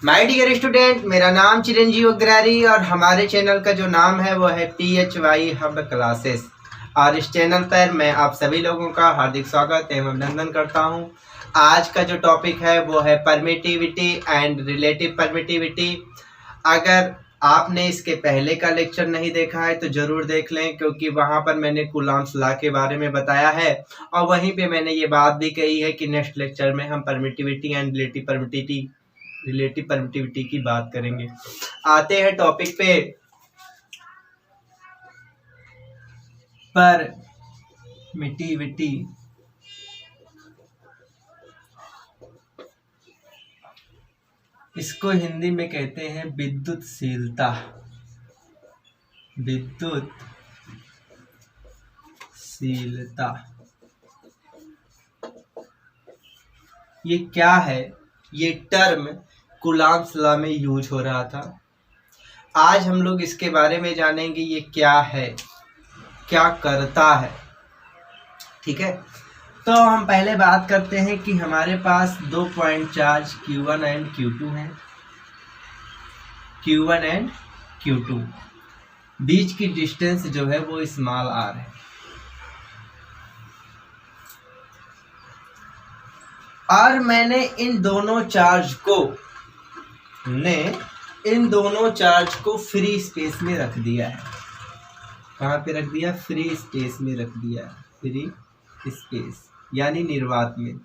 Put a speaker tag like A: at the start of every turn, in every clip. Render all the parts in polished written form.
A: My dear student, मेरा नाम चिरंजीव अग्रवारी और हमारे चैनल का जो नाम है वो है PHY हब क्लासेस। और इस चैनल पर मैं आप सभी लोगों का हार्दिक स्वागत एवं अभिनंदन करता हूं। आज का जो टॉपिक है वो है परमिटिविटी एंड रिलेटिव परमिटिविटी। अगर आपने इसके पहले का लेक्चर नहीं देखा है तो जरूर देख लें, क्योंकि वहां पर मैंने कूलॉम्स लॉ के बारे में बताया है और वहीं पे मैंने ये बात भी कही है कि नेक्स्ट लेक्चर में हम परमिटिविटी एंड रिलेटिव परमिटिविटी की बात करेंगे। आते हैं टॉपिक पे। परमिटिविटी इसको हिंदी में कहते हैं विद्युतशीलता। विद्युतशीलता ये क्या है? ये टर्म कूलॉम्स लॉ में यूज हो रहा था। आज हम लोग इसके बारे में जानेंगे ये क्या है, क्या करता है। ठीक है, तो हम पहले बात करते हैं कि हमारे पास 2 point charge Q1 and Q2 हैं। Q1 एंड Q2 बीच की डिस्टेंस जो है वो स्मॉल r है। और मैंने इन दोनों चार्ज को फ्री स्पेस में रख दिया है। कहाँ पे रख दिया? फ्री स्पेस में रख दिया। फ्री स्पेस यानी निर्वात में।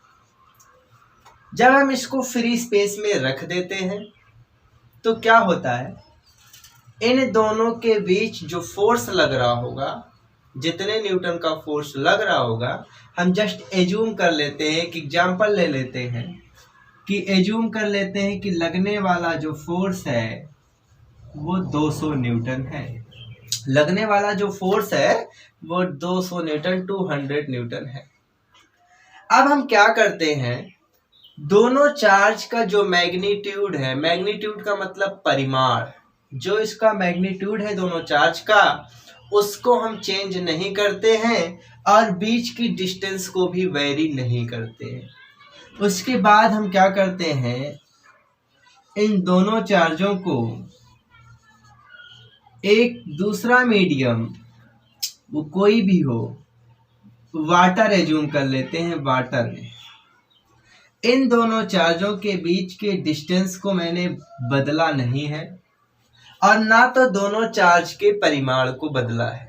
A: जब हम इसको फ्री स्पेस में रख देते हैं तो क्या होता है, इन दोनों के बीच जो फोर्स लग रहा होगा, जितने न्यूटन का फोर्स लग रहा होगा, हम जस्ट एज्यूम कर लेते हैं कि एग्जांपल ले लेते हैं कि एज्यूम कर लेते हैं कि लगने वाला जो फोर्स है वो 200 न्यूटन है। लगने वाला जो फोर्स है वो 200 न्यूटन 200 न्यूटन है। अब हम क्या करते हैं, दोनों चार्ज का जो मैग्नीट्यूड है, मैग्नीट्यूड का मतलब परिमाण, जो इसका मैग्नीट्यूड है दोनों चार्ज का, उसको हम चेंज नहीं करते हैं और बीच की डिस्टेंस को भी वेरी नहीं करते हैं। उसके बाद हम क्या करते हैं, इन दोनों चार्जों को एक दूसरा मीडियम, वो कोई भी हो, वाटर एज्यूम कर लेते हैं। वाटर में इन दोनों चार्जों के बीच के डिस्टेंस को मैंने बदला नहीं है और ना तो दोनों चार्ज के परिमाण को बदला है।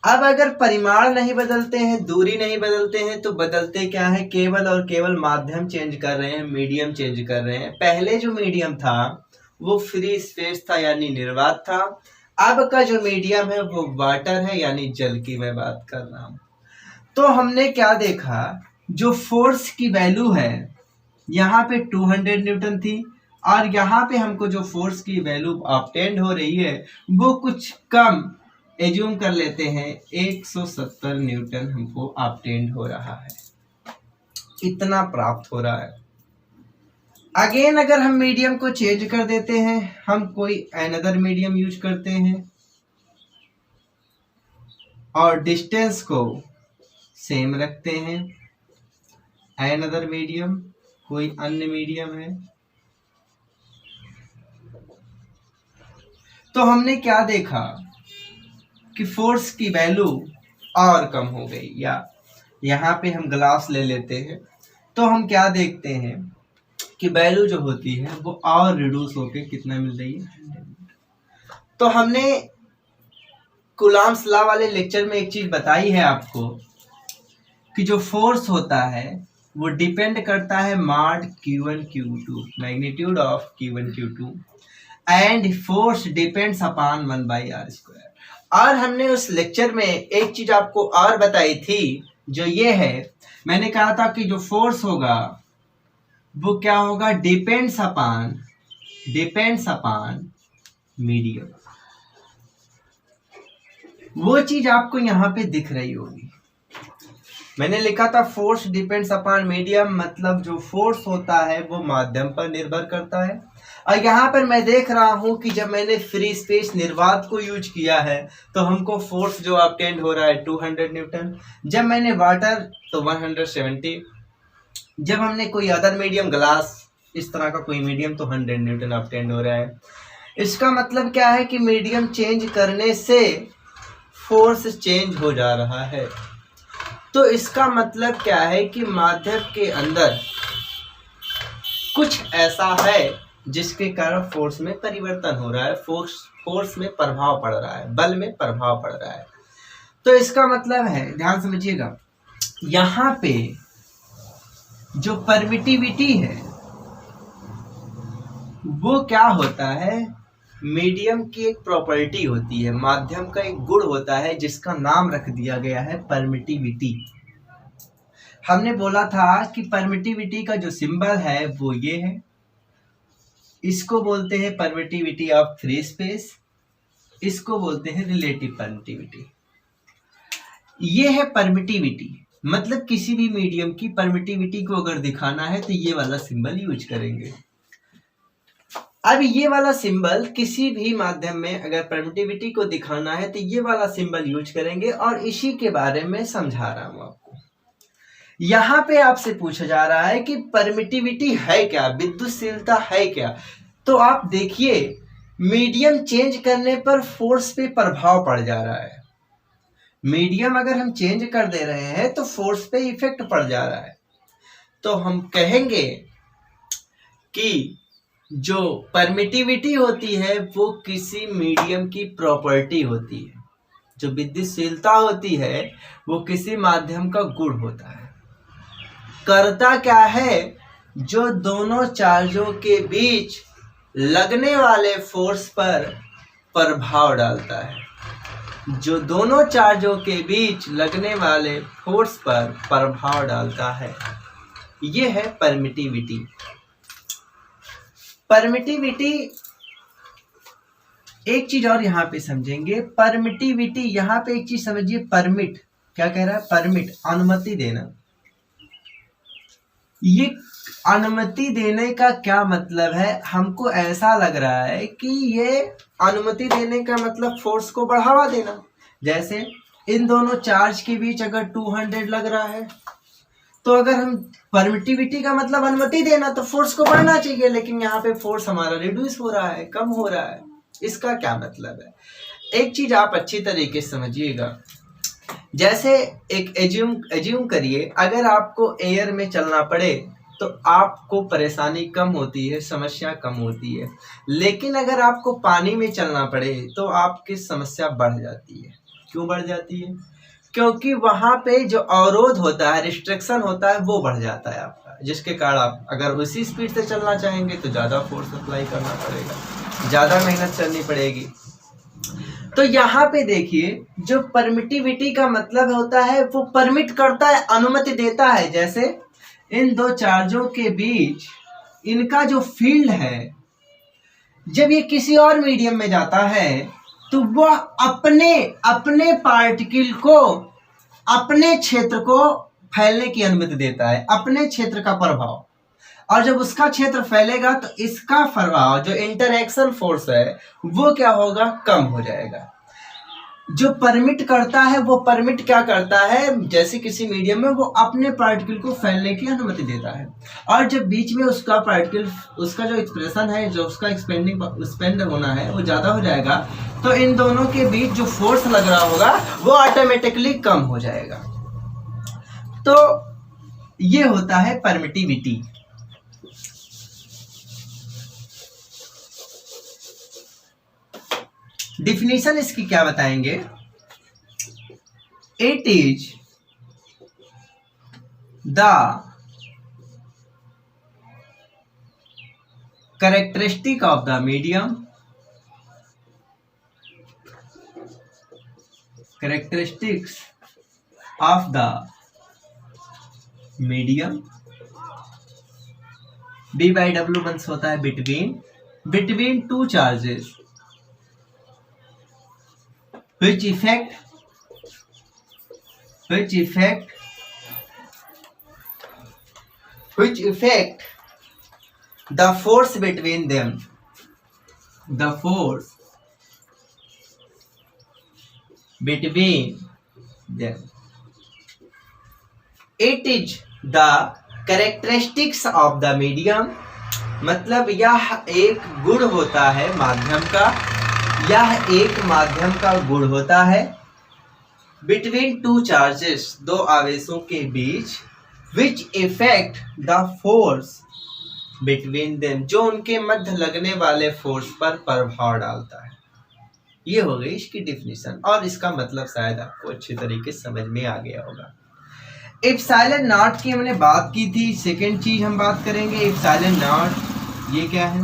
A: अब अगर परिमाण नहीं बदलते हैं, दूरी नहीं बदलते हैं, तो बदलते क्या है? केवल और केवल माध्यम चेंज कर रहे हैं, मीडियम चेंज कर रहे हैं। पहले जो मीडियम था वो फ्री स्पेस था यानी निर्वात था। अब का जो मीडियम है वो वाटर है यानी जल की मैं बात कर रहा हूं। तो हमने क्या देखा, जो फोर्स की वैल्यू है यहाँ पे 200 न्यूटन थी और यहाँ पे हमको जो फोर्स की वैल्यू ऑब्टेन्ड हो रही है वो कुछ कम एज्यूम कर लेते हैं, 170 न्यूटन हमको ऑब्टेन्ड हो रहा है। इतना प्राप्त हो रहा है। अगेन अगर हम मीडियम को चेंज कर देते हैं, हम कोई अनदर मीडियम यूज करते हैं और डिस्टेंस को सेम रखते हैं, अनदर मीडियम, कोई अन्य मीडियम है, तो हमने क्या देखा कि फोर्स की वैल्यू और कम हो गई। या यहाँ पे हम ग्लास ले लेते हैं तो हम क्या देखते हैं कि वैल्यू जो होती है वो और रिड्यूस होके कितना मिल रही है। तो हमने कूलॉम्स लॉ वाले लेक्चर में एक चीज बताई है आपको कि जो फोर्स होता है वो डिपेंड करता है mod Q1 Q2, magnitude of Q1 Q2, and force depends upon 1/r²। और हमने उस लेक्चर में एक चीज आपको और बताई थी, जो ये है, मैंने कहा था कि जो फोर्स होगा वो क्या होगा? Depends upon medium. वो चीज आपको यहाँ पे दिख रही होगी। मैंने लिखा था फोर्स डिपेंड्स अपॉन मीडियम, मतलब जो फोर्स होता है वो माध्यम पर निर्भर करता है। और यहाँ पर मैं देख रहा हूं कि जब मैंने फ्री स्पेस निर्वात को यूज किया है तो हमको फोर्स जो ऑब्टेन्ड हो रहा है 200 न्यूटन। जब मैंने वाटर तो 170। जब हमने कोई अदर मीडियम ग्लास इस तरह का कोई मीडियम तो 100 न्यूटन ऑब्टेंड हो रहा है। इसका मतलब क्या है कि मीडियम चेंज करने से फोर्स चेंज हो जा रहा है। तो इसका मतलब क्या है कि माध्यम के अंदर कुछ ऐसा है जिसके कारण फोर्स में परिवर्तन हो रहा है, फोर्स में प्रभाव पड़ रहा है, बल में प्रभाव पड़ रहा है। तो इसका मतलब है, ध्यान समझिएगा, यहाँ पे जो परमिटिविटी है वो क्या होता है, मीडियम की एक प्रॉपर्टी होती है, माध्यम का एक गुण होता है जिसका नाम रख दिया गया है परमिटिविटी। हमने बोला था कि परमिटिविटी का जो सिंबल है वो ये है, इसको बोलते हैं परमिटिविटी ऑफ फ्री स्पेस, इसको बोलते हैं रिलेटिव परमिटिविटी। ये है परमिटिविटी, मतलब किसी भी मीडियम की परमिटिविटी को अगर दिखाना है तो ये वाला सिंबल यूज करेंगे। अब ये वाला सिंबल किसी भी माध्यम में अगर परमिटिविटी को दिखाना है तो ये वाला सिंबल यूज करेंगे, और इसी के बारे में समझा रहा हूं आपको। यहाँ पे आपसे पूछा जा रहा है कि परमिटिविटी है क्या, विद्युतशीलता है क्या। तो आप देखिए, मीडियम चेंज करने पर फोर्स पे प्रभाव पड़ जा रहा है। मीडियम अगर हम चेंज कर दे रहे हैं तो फोर्स पे इफेक्ट पड़ जा रहा है। तो हम कहेंगे कि जो परमिटिविटी होती है वो किसी मीडियम की प्रॉपर्टी होती है, जो विद्युतशीलता होती है वो किसी माध्यम का गुण होता है। करता क्या है, जो दोनों चार्जों के बीच लगने वाले फोर्स पर प्रभाव डालता है, जो दोनों चार्जों के बीच लगने वाले फोर्स पर प्रभाव डालता है, ये है परमिटिविटी। परमिटिविटी, एक चीज और यहाँ पे समझेंगे, परमिटिविटी, यहाँ पे एक चीज समझिए, परमिट क्या कह रहा है, परमिट अनुमति देना। ये अनुमति देने का क्या मतलब है, हमको ऐसा लग रहा है कि ये अनुमति देने का मतलब फोर्स को बढ़ावा देना। जैसे इन दोनों चार्ज के बीच अगर 200 लग रहा है तो अगर हम परमिटिविटी का मतलब अनुमति देना तो फोर्स को बढ़ना चाहिए, लेकिन यहाँ पे फोर्स हमारा रिड्यूस हो रहा है, कम हो रहा है। इसका क्या मतलब है, एक चीज आप अच्छी तरीके से समझिएगा। जैसे एक एज्यूम करिए, अगर आपको एयर में चलना पड़े तो आपको परेशानी कम होती है, समस्या कम होती है, लेकिन अगर आपको पानी में चलना पड़े तो आपकी समस्या बढ़ जाती है। क्यों बढ़ जाती है, क्योंकि वहां पे जो अवरोध होता है, रिस्ट्रिक्शन होता है, वो बढ़ जाता है आपका, जिसके कारण आप अगर उसी स्पीड से चलना चाहेंगे तो ज़्यादा फोर्स अप्लाई करना पड़ेगा, ज़्यादा मेहनत करनी पड़ेगी। तो यहाँ पे देखिए, जो परमिटिविटी का मतलब होता है वो परमिट करता है, अनुमति देता है। जैसे इन दो चार्जों के बीच इनका जो फील्ड है, जब ये किसी और मीडियम में जाता है तो वह अपने पार्टिकल को, अपने क्षेत्र को फैलने की अनुमति देता है, अपने क्षेत्र का प्रभाव। और जब उसका क्षेत्र फैलेगा तो इसका प्रभाव, जो इंटरएक्शन फोर्स है, वो क्या होगा, कम हो जाएगा। जो परमिट करता है वो परमिट क्या करता है, जैसे किसी मीडियम में वो अपने पार्टिकल को फैलने की अनुमति देता है, और जब बीच में उसका पार्टिकल, उसका जो एक्सप्रेशन है, जो उसका एक्सपेंड होना है वो ज़्यादा हो जाएगा, तो इन दोनों के बीच जो फोर्स लग रहा होगा वो ऑटोमेटिकली कम हो जाएगा। तो ये होता है परमिटिविटी। डिफिनीशन इसकी क्या बताएंगे, it is the characteristic of the medium, characteristics of the medium, B by W once होता है between two charges which effect the force between them, the force between them. It is the characteristics of the medium मतलब यह एक गुण होता है माध्यम का, यह एक माध्यम का गुण होता है बिटवीन टू चार्जेस, दो आवेशों के बीच, which effect the force between them, जो उनके मध्य लगने वाले फोर्स पर प्रभाव डालता है। ये हो गई इसकी डिफिनीशन, और इसका मतलब शायद आपको अच्छे तरीके से समझ में आ गया होगा। एप्सिलॉन नॉट की हमने बात की थी। सेकंड चीज हम बात करेंगे एप्सिलॉन नॉट। ये क्या है?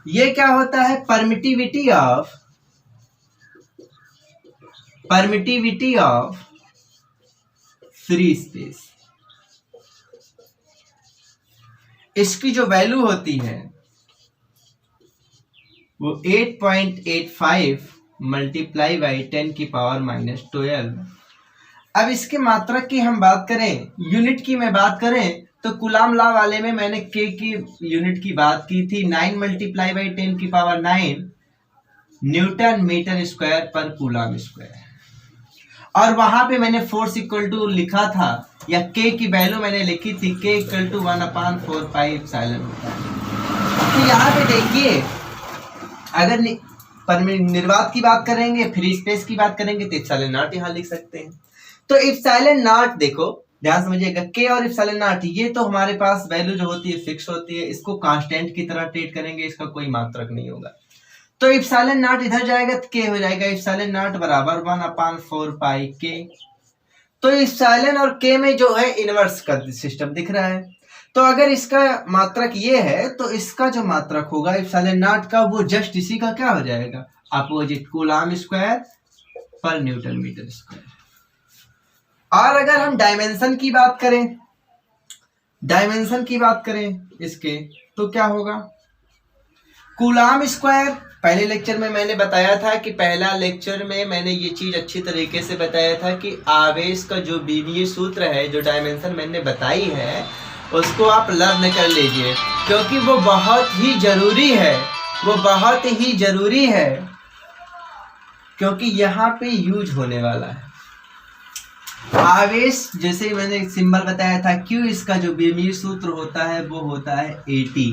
A: ये क्या होता है? Permittivity of free space. इसकी जो वैल्यू होती है वो 8.85 मल्टीप्लाई बाई 10 की पावर -12। अब इसके मात्रक की हम बात करें, यूनिट की मैं बात करें, तो कूलाम लॉ वाले में मैंने के की यूनिट की बात की थी, 9 मल्टीप्लाई बाई 10 की पावर 9 न्यूटन मीटर स्क्वायर पर कूलाम स्क्वायर। और वहां पे मैंने फोर्स इक्वल टू लिखा था, या के की वैल्यू मैंने लिखी थी, के इक्वल टू 1/4 पाई एप्सिलॉन होता है। तो यहाँ पे देखिए, अगर निर्वात की बात करेंगे, फ्री स्पेस की बात करेंगे, तो एप्सिलॉन नॉट यहाँ लिख सकते हैं। तो एप्सिलॉन नॉट देखो ध्यान समझिएगा, के और एप्सिलॉन नॉट ये तो हमारे पास वैल्यू जो होती है फिक्स होती है, इसको कांस्टेंट की तरह ट्रीट करेंगे, इसका कोई मात्रक नहीं होगा। तो एप्सिलॉन नॉट इधर जाएगा तो के हो जाएगा, एप्सिलॉन नॉट बराबर 1/4 पाई के। तो एप्सिलॉन और के में जो है इनवर्स का सिस्टम दिख रहा है। तो अगर इसका मात्रक ये है तो इसका जो मात्रक होगा एप्सिलॉन नॉट का, वो जस्ट इसी का क्या हो जाएगा? अपोजिट, कूलाम स्क्वायर पर न्यूटन मीटर स्क्वायर। और अगर हम डायमेंशन की बात करें इसके, तो क्या होगा? कूलाम स्क्वायर, पहले लेक्चर में मैंने बताया था कि पहला लेक्चर में मैंने ये चीज अच्छी तरीके से बताया था कि आवेश का जो बीवीय सूत्र है, जो डायमेंशन मैंने बताई है, उसको आप लर्न कर लीजिए, क्योंकि वो बहुत ही जरूरी है, क्योंकि यहाँ पे यूज होने वाला है। आवेश, जैसे मैंने सिंबल बताया था Q, इसका जो बीमीय सूत्र होता है वो होता है AT।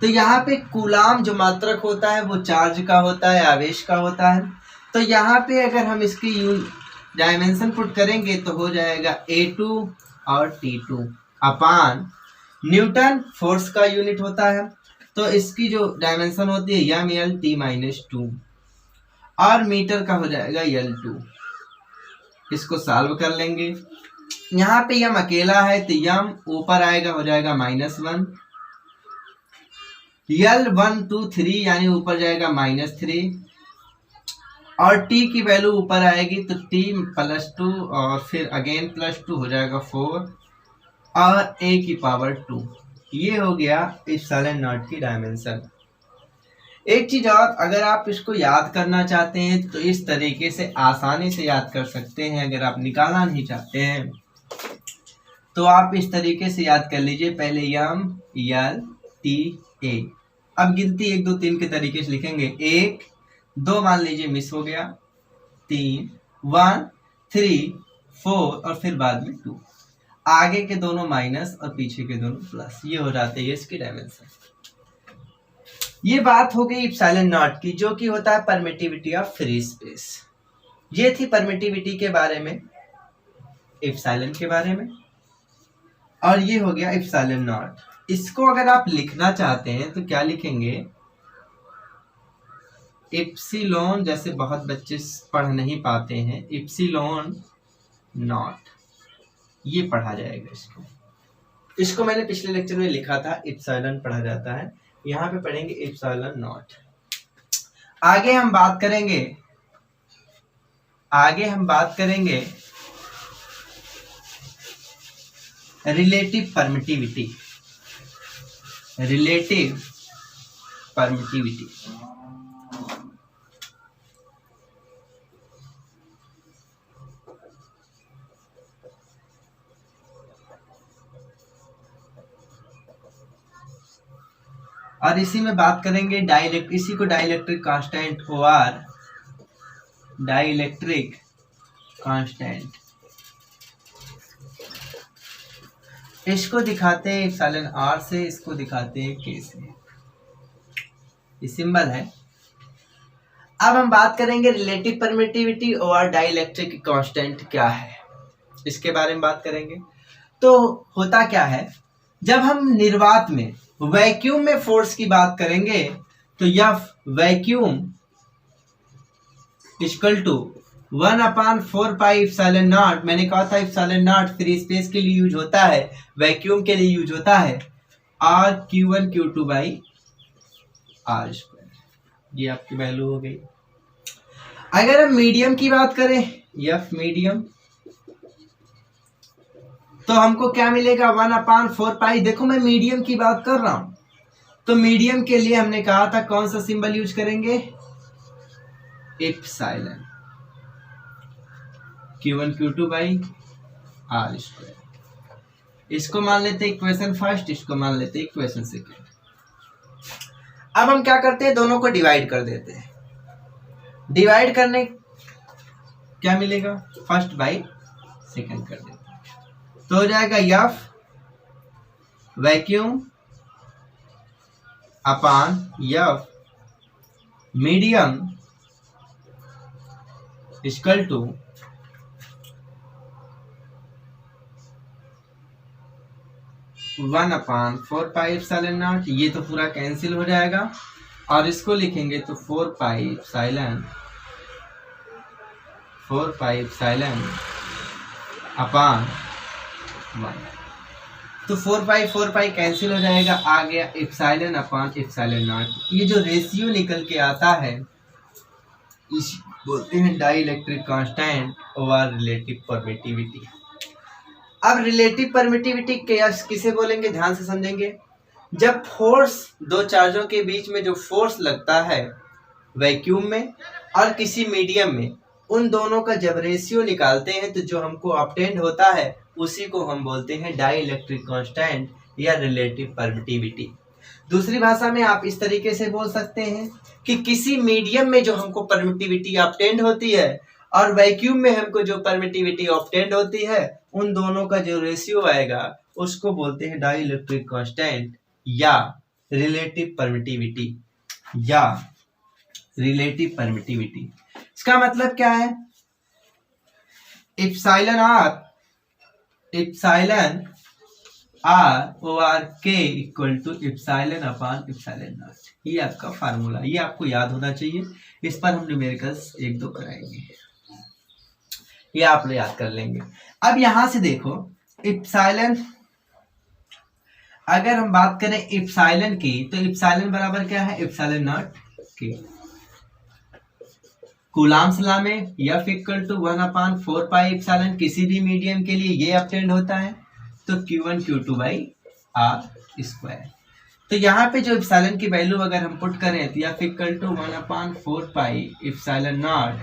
A: तो यहाँ पे कूलाम जो मात्रक होता है वो चार्ज का होता है, आवेश का होता है। तो यहाँ पे अगर हम इसकी डायमेंशन पुट करेंगे तो हो जाएगा A2 और T2 अपान न्यूटन, फोर्स का यूनिट होता है। तो इसकी जो डायमेंशन होती है ML/T-2 और मीटर का हो जाएगा L2। इसको सॉल्व कर लेंगे। यहाँ पे यम अकेला है तो यम ऊपर आएगा, हो जाएगा -1, L 1 2 3 यानी ऊपर जाएगा -3, और t की वैल्यू ऊपर आएगी तो t +2 और फिर अगेन +2 हो जाएगा 4 और a की पावर 2। ये हो गया एप्सिलॉन नॉट की डायमेंशन। एक चीज और, अगर आप इसको याद करना चाहते हैं तो इस तरीके से आसानी से याद कर सकते हैं। अगर आप निकालना नहीं चाहते हैं तो आप इस तरीके से याद कर लीजिए, पहले यम L T A। अब गिनती 1 2 3 के तरीके से लिखेंगे। 1 2 मान लीजिए मिस हो गया, 3 1 3 4 और फिर बाद में 2, आगे के दोनों माइनस और पीछे के दोनों प्लस। ये हो जाते हैं इसकी डायमेंशन। ये बात हो गई एप्सिलॉन नॉट की, जो कि होता है परमिटिविटी ऑफ फ्री स्पेस। ये थी परमिटिविटी के बारे में, एप्सिलॉन के बारे में, और ये हो गया एप्सिलॉन नॉट। इसको अगर आप लिखना चाहते हैं तो क्या लिखेंगे? एप्सिलॉन, जैसे बहुत बच्चे पढ़ नहीं पाते हैं, एप्सिलॉन नॉट, ये पढ़ा जाएगा। इसको मैंने पिछले लेक्चर में लिखा था, एप्सिलॉन पढ़ा जाता है, यहाँ पे पढ़ेंगे एप्सिलॉन नॉट। आगे हम बात करेंगे रिलेटिव परमिटिविटी। और इसी में बात करेंगे इसी को dielectric constant OR, dielectric constant. इसको दिखाते हैं एप्सिलॉन आर से, इसको दिखाते हैं के से। ये सिंबल है। अब हम बात करेंगे रिलेटिव परमिटिविटी और डाइलेक्ट्रिक कांस्टेंट क्या है, इसके बारे में बात करेंगे। तो होता क्या है, जब हम निर्वात में वैक्यूम में फोर्स की बात करेंगे तो यह वैक्यूम इक्वल टू 1/4πε0, मैंने कहा था ε0 फ्री स्पेस के लिए यूज होता है, वैक्यूम के लिए यूज होता है, RQ1 Q2 by R square. ये आपकी वैल्यू हो गई। अगर हम मीडियम की बात करें, F मीडियम, तो हमको क्या मिलेगा 1/4π। देखो मैं मीडियम की बात कर रहा हूं, तो मीडियम के लिए हमने कहा था कौन सा सिंबल यूज करेंगे, epsilon, Q1 Q2 by R square. इसको मान लेते इक्वेशन फर्स्ट, इसको मान लेते इक्वेशन सेकेंड। अब हम क्या करते हैं, दोनों को डिवाइड कर देते हैं। डिवाइड करने क्या मिलेगा, फर्स्ट बाई सेकेंड कर देते हैं, तो हो जाएगा F vacuum upon F medium equal to 1/4πε0। ये तो पूरा कैंसिल हो जाएगा और इसको लिखेंगे तो 4πε अपान 1। तो 4π कैंसिल हो जाएगा, आ गया एप्सिलॉन अपान ε0। ये जो रेशियो निकल के आता है इस बोलते हैं डाइलेक्ट्रिक कांस्टेंट और रिलेटिव परमिटिविटी। अब रिलेटिव परमिटिविटी किसे बोलेंगे, ध्यान से समझेंगे। जब फोर्स दो चार्जों के बीच में जो फोर्स लगता है वैक्यूम में और किसी मीडियम में, उन दोनों का जब रेशियो निकालते हैं तो जो हमको ऑब्टेन्ड होता है उसी को हम बोलते हैं डाइलेक्ट्रिक कांस्टेंट या रिलेटिव परमिटिविटी। दूसरी भाषा में आप इस तरीके से बोल सकते हैं कि किसी मीडियम में जो हमको परमिटिविटी ऑब्टेन्ड होती है और वैक्यूम में हमको जो परमिटिविटी ऑब्टेन्ड होती है, उन दोनों का जो रेशियो आएगा उसको बोलते हैं डाइलेक्ट्रिक कांस्टेंट या रिलेटिव परमिटिविटी या रिलेटिव परमिटिविटी। इसका मतलब क्या है, एप्सिलॉन आर ओवर के इक्वल टू एप्सिलॉन अपान ε0। ये आपका फार्मूला, ये आपको याद होना चाहिए। इस पर हम न्यूमेरिकल्स 1-2 कराएंगे, ये आप लोग याद कर लेंगे। अब यहां से देखो एप्सिलॉन, अगर हम बात करें एप्सिलॉन की तो एप्सिलॉन बराबर क्या है, ε0 के। कूलाम्स लॉ में F इक्वल टू 1/4πε, किसी भी मीडियम के लिए ये ऑब्टेन्ड होता है, तो Q1 Q2 by R square. तो यहाँ पे जो एप्सिलॉन की वैल्यू अगर हम पुट करें तो F इक्वल टू 1/4πε0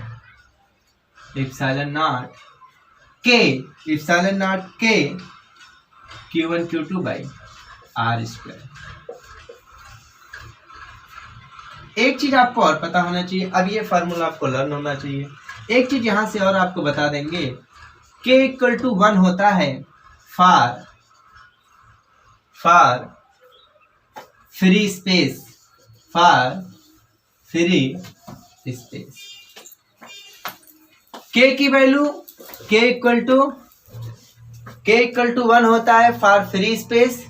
A: के Q1 Q2 by R square. एक चीज आपको और पता होना चाहिए, अब ये फार्मूला आपको लर्न होना चाहिए। एक चीज यहां से और आपको बता देंगे, K इक्वल टू 1 होता है फॉर फ्री स्पेस, K की वैल्यू K इक्वल टू 1 होता है फॉर फ्री स्पेस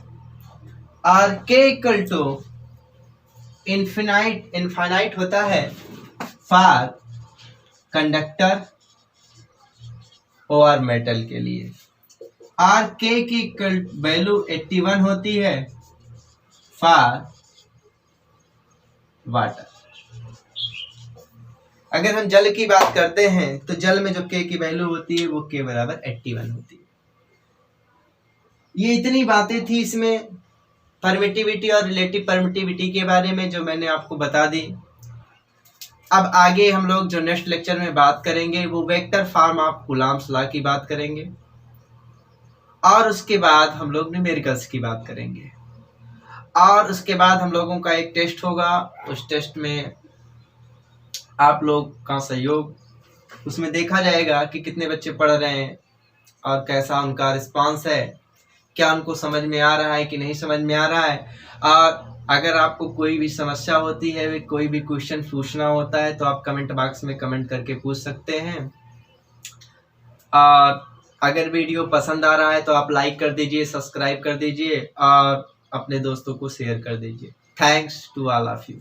A: और K इक्वल टू इनफाइनाइट होता है फॉर कंडक्टर और मेटल के लिए। और के की वैल्यू 81 होती है फॉर वाटर। अगर हम जल की बात करते हैं तो जल में जो के की वैल्यू होती है वो के बराबर 81 होती है। ये इतनी बातें थी इसमें परमिटिविटी और रिलेटिव परमिटिविटी के बारे में जो मैंने आपको बता दी। अब आगे हम लोग जो नेक्स्ट लेक्चर में बात करेंगे वो vector form of Coulomb's law की बात करेंगे और उसके बाद हम लोग न्यूमेरिकल्स की बात करेंगे और उसके बाद हम लोगों का एक टेस्ट होगा। उस टेस्ट में आप लोग का सहयोग, उसमें देखा जाएगा कि कितने बच्चे पढ़ रहे हैं और कैसा उनका रिस्पांस है, क्या उनको समझ में आ रहा है कि नहीं समझ में आ रहा है। अगर आपको कोई भी समस्या होती है, कोई भी क्वेश्चन पूछना होता है, तो आप कमेंट बॉक्स में कमेंट करके पूछ सकते हैं। अगर वीडियो पसंद आ रहा है तो आप लाइक कर दीजिए, सब्सक्राइब कर दीजिए और अपने दोस्तों को शेयर कर दीजिए। Thanks to all of you.